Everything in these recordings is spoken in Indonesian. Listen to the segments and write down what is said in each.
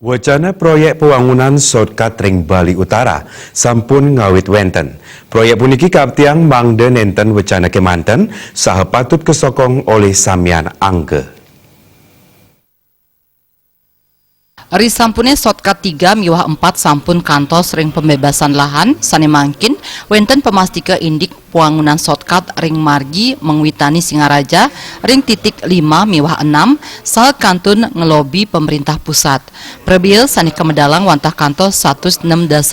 Wacana proyek pembangunan shortcut ring Bali Utara sampun ngawit wenten. Proyek puniki kaptiang mangde nenten wacana kemanten saha patut kesokong oleh samyan angge. Risampune shortcut 3 miwah 4 sampun kantos ring pembebasan lahan sane mangkin wenten pemastika indik pembangunan shortcut ring margi mengwitani Singaraja ring titik 5 miwah 6 saha kantun ngelobi pemerintah pusat. Prebil sani kemedalang wantah kantos 106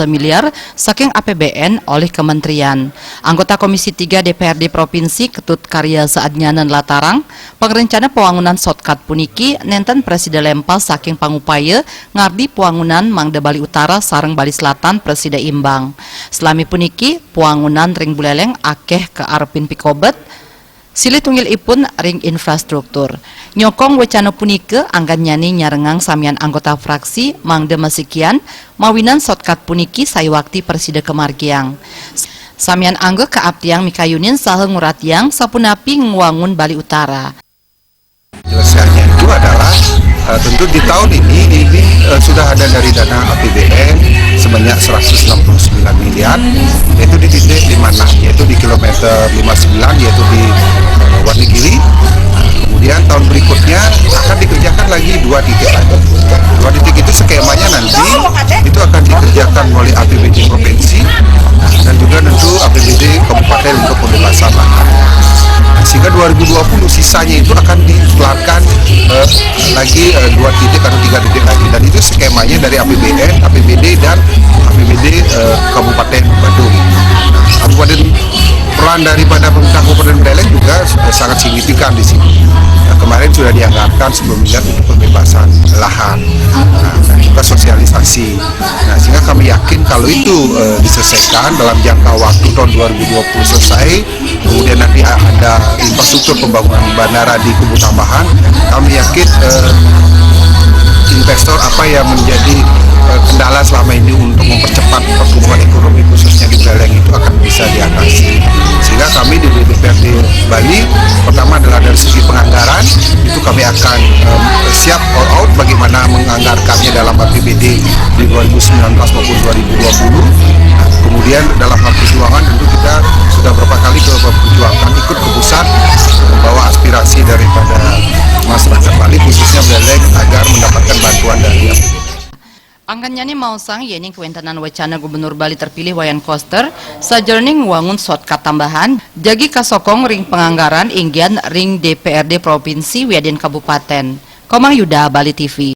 miliar saking APBN oleh kementerian. Anggota Komisi 3 DPRD Provinsi Ketut Karya Saadnyanan Latarang pengerencana pembangunan shortcut puniki nenten Presiden Lempal saking pangupaya ngardi pembangunan Mangda Bali Utara sareng Bali Selatan presida imbang. Selami puniki pembangunan ring buleleng akeh ke arepin pikobet silih tunggil ipun ring infrastruktur. Nyokong wacana punike anggan nyani nyarengang samian anggota fraksi Mangda Masikian mawinan shortcut puniki sayuwakti presida kemargiang. Samian angge keaptiang mikayunin saha nguratiang sapunapi ngwangun Bali Utara. Jelasnya itu adalah tentu di tahun ini sudah ada dari dana APBN sebanyak 169 miliar, yaitu di titik 56, yaitu di kilometer 59, yaitu di Wanigiri. Kemudian tahun berikutnya akan dikerjakan lagi 2 titik lagi. 2 titik itu skemanya nanti itu akan dikerjakan oleh APBD provinsi dan juga tentu APBD kabupaten untuk pembebasan lahan. Sehingga 2020 sisanya itu akan dikeluarkan lagi 2 titik atau 3 titik lagi, dan itu skemanya dari APBN, APBD dan APBD Kabupaten Badung. Peran daripada pemerintah Kabupaten Buleleng juga sangat signifikan di sini. Kemarin sudah dianggarkan sebelumnya untuk pembebasan lahan dan juga sosialisasi. Sehingga kami yakin kalau itu diselesaikan dalam jangka waktu tahun 2020 selesai, kemudian nanti ada infrastruktur pembangunan bandara di Kubu Tambahan, kami yakin investor apa yang menjadi kendala selama ini untuk mempercepat pertumbuhan ekonomi khususnya di Buleleng itu akan bisa diatasi. Sehingga kami di DPRD Bali pertama adalah dari segi penganggaran itu kami akan siap all out bagaimana menganggarkannya dalam APBD di 2019 maupun 2020. Kemudian dalam hal perjuangan tentu kita sudah berapa kali perjuangan ikut ke pusat membawa aspirasi daripada masyarakat Bali khususnya Buleleng agar mendapatkan bantuan dari APBD. Angkannya mau sang yening kewentenan wacana Gubernur Bali terpilih Wayan Koster sajerning wangun shortcut tambahan jagi kasokong ring penganggaran inggian ring DPRD Provinsi Wiaden Kabupaten. Komang Yuda, Bali TV.